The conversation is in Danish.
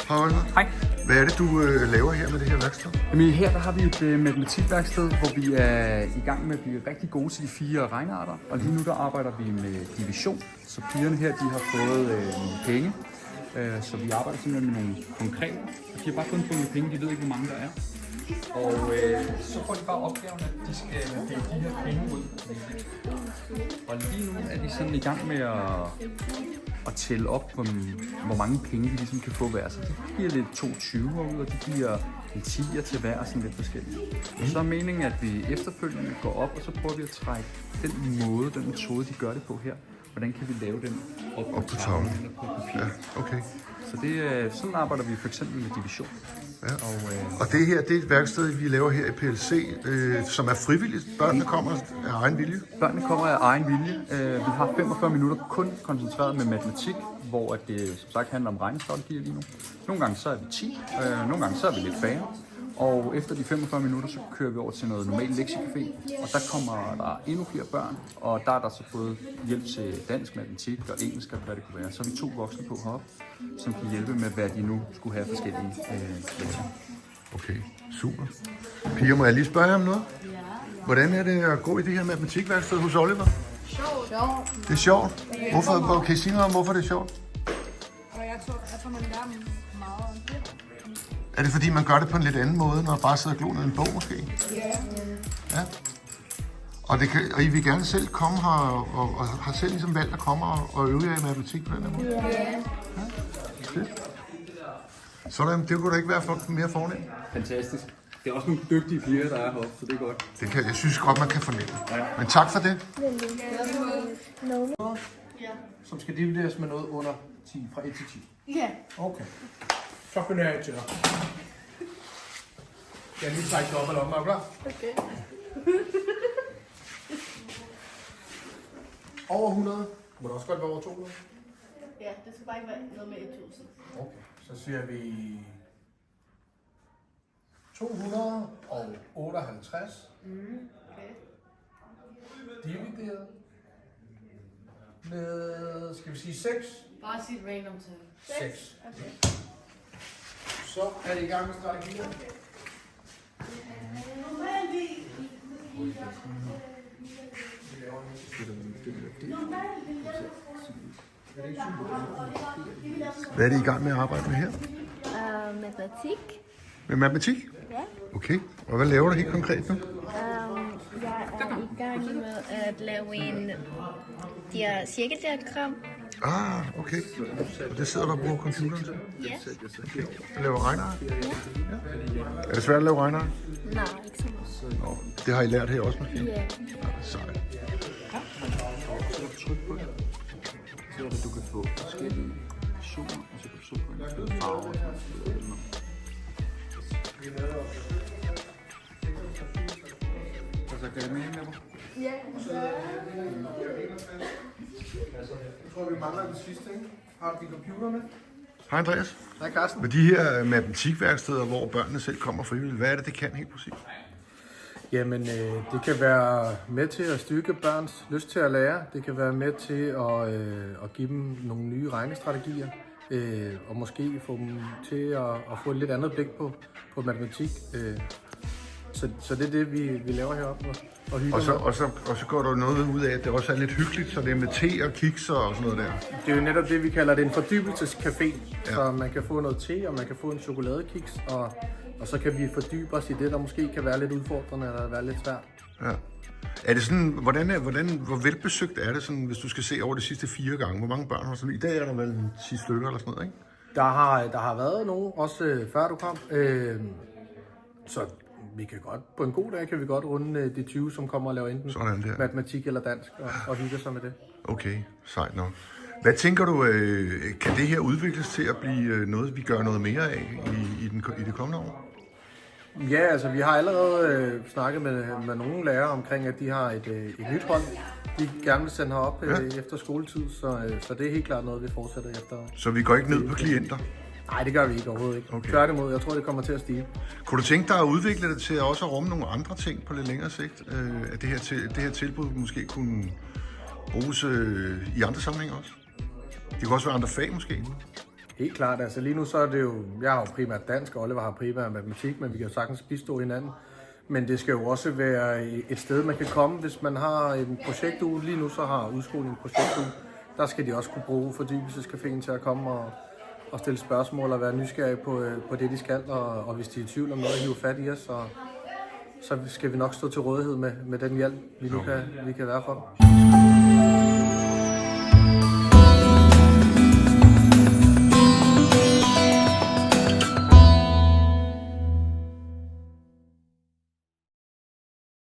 Hej Oliver. Hej. Hvad er det, du laver her med det her værksted? Jamen, her der har vi et matematikværksted, hvor vi er i gang med at blive rigtig gode til de 4 regnarter. Og lige nu der arbejder vi med division, så pigerne her de har fået nogle penge. Så vi arbejder simpelthen med nogle konkrete. Og de har bare fået nogle penge, de ved ikke, hvor mange der er. Og så får de bare opgaven, at de skal dele de her penge ud. Og lige nu er de sådan i gang med at tælle op, hvor mange penge de ligesom kan få hver. Så de giver lidt 2,20 ud, og de giver en 10'er til hver, sådan lidt forskelligt. Og så er meningen, at vi efterfølgende går op, og så prøver vi at trække den metode, de gør det på her. Hvordan kan vi lave den op på tavlen eller på papir? Ja, okay. Så det, sådan arbejder vi for eksempel med division. Ja. Og det her, det er et værksted, vi laver her i PLC, som er frivilligt. Børnene kommer af egen vilje. Børnene kommer af egen vilje. Vi har 45 minutter kun koncentreret med matematik, hvor det som sagt handler om regnestrategier lige nu. Nogle gange så er vi 10, nogle gange så er vi lidt færre. Og efter de 45 minutter, så kører vi over til noget normalt lektiecafé, og der kommer der endnu flere børn, og der er der så både hjælp til dansk, matematik og engelsk, og hvad det kunne være. Så er vi 2 voksne på heroppe, som kan hjælpe med, hvad de nu skulle have forskellige lektier. Okay, super. Piger, må jeg lige spørge jer om noget? Ja. Hvordan er det at gå i det her matematikværksted hos Oliver? Sjovt. Det er sjovt? Hvorfor, kan I sige noget om, hvorfor det er sjovt? Jeg tror, man lærer meget om det. Er det fordi, man gør det på en lidt anden måde, når man bare sidder og glor ned i en bog måske? Ja. Og I vil gerne selv komme her, og har selv ligesom valgt at komme og øve jer i matematik på den her måde? Ja. Fedt. Sådan, det kunne da ikke være mere fornemt. Fantastisk. Det er også nogle dygtige piger, der er heroppe, så det er godt. Jeg synes godt, man kan fornemme. Ja. Men tak for det. Som skal divideres med noget under 10, fra 1 til 10. Ja. Okay. Så finder jeg til dig. Jeg lige trække dig op af lommen, er du klar? Okay. Over 100. Må det også godt være over 200? Ja, det skal bare ikke være noget med 1000. Okay. Så siger vi 258. Okay. Divideret med, skal vi sige 6? Bare sig et random tal. 6. Okay. Så er det i gang med strategier. Hvad er det, I gang med at arbejde med her? Matematik. Med matematik? Ja. Okay. Og hvad laver du helt konkret nu? Jeg er i gang med at lave en cirkeldiagram. Ah, okay. Og det sidder du og bruger computeren til? Ja. Okay. Du laver regnere? Ja. Er det svært at lave regnere? Nej, ikke så meget. Det har I lært her også måske? Ja. Sejt. Så kan du trykke på det. Så er det, du kan få forskellige versioner, og så kan du trykke på en fed farve og sådan noget. Så kan det med med mig? Ja. Jeg tror, vi mangler den sidste, ikke? Har du din computer med? Hej Andreas. Hej Carsten. Med de her matematikværksteder, hvor børnene selv kommer frivilligt, hvad er det, det kan helt præcis? Jamen, det kan være med til at styrke børns lyst til at lære. Det kan være med til at give dem nogle nye regnestrategier. Og måske få dem til at få et lidt andet blik på matematik. Så det er det, vi laver heroppe og hygger med. Og så går der noget ud af, at det også er lidt hyggeligt, så det er med te og kiks og sådan noget der. Det er jo netop det, vi kalder det en fordybelsescafé. Ja. Så man kan få noget te, og man kan få en chokoladekiks, og så kan vi fordybe os i det, der måske kan være lidt udfordrende eller være lidt svært. Ja. Er det sådan, hvor velbesøgt er det, sådan, hvis du skal se over de sidste 4 gange? Hvor mange børn har sådan? I dag er der vel 10 stykker eller sådan noget, ikke? Der har været nogen, også før du kom. Så vi kan godt, på en god dag kan vi godt runde de 20, som kommer og laver enten matematik eller dansk og hygge sig med det. Okay, sejt nok. Hvad tænker du, kan det her udvikles til at blive noget, vi gør noget mere af i det kommende år? Ja, altså vi har allerede snakket med nogle lærere omkring, at de har et nyt hold, de gerne vil sende herop efter skoletid, så det er helt klart noget, vi fortsætter efter. Så vi går ikke ned på klienter? Nej, det gør vi ikke overhovedet ikke. Okay. Tværtimod, jeg tror, det kommer til at stige. Kunne du tænke dig at udvikle det til også at rumme nogle andre ting på lidt længere sigt? At det her tilbud måske kunne bruges i andre sammenhænge også? Det kunne også være andre fag måske? Helt klart. Altså lige nu så er det jo, jeg har jo primært dansk, og Oliver har primært matematik, men vi kan jo sagtens bistå hinanden. Men det skal jo også være et sted, man kan komme, hvis man har en projektuge. Lige nu så har udskolen en projektuge. Der skal de også kunne bruge fordybelsescaféen til at komme og stille spørgsmål og være nysgerrige på det, de skal. Og hvis de er i tvivl om noget, hive fat i os, så skal vi nok stå til rådighed med den hjælp, vi kan være for dem.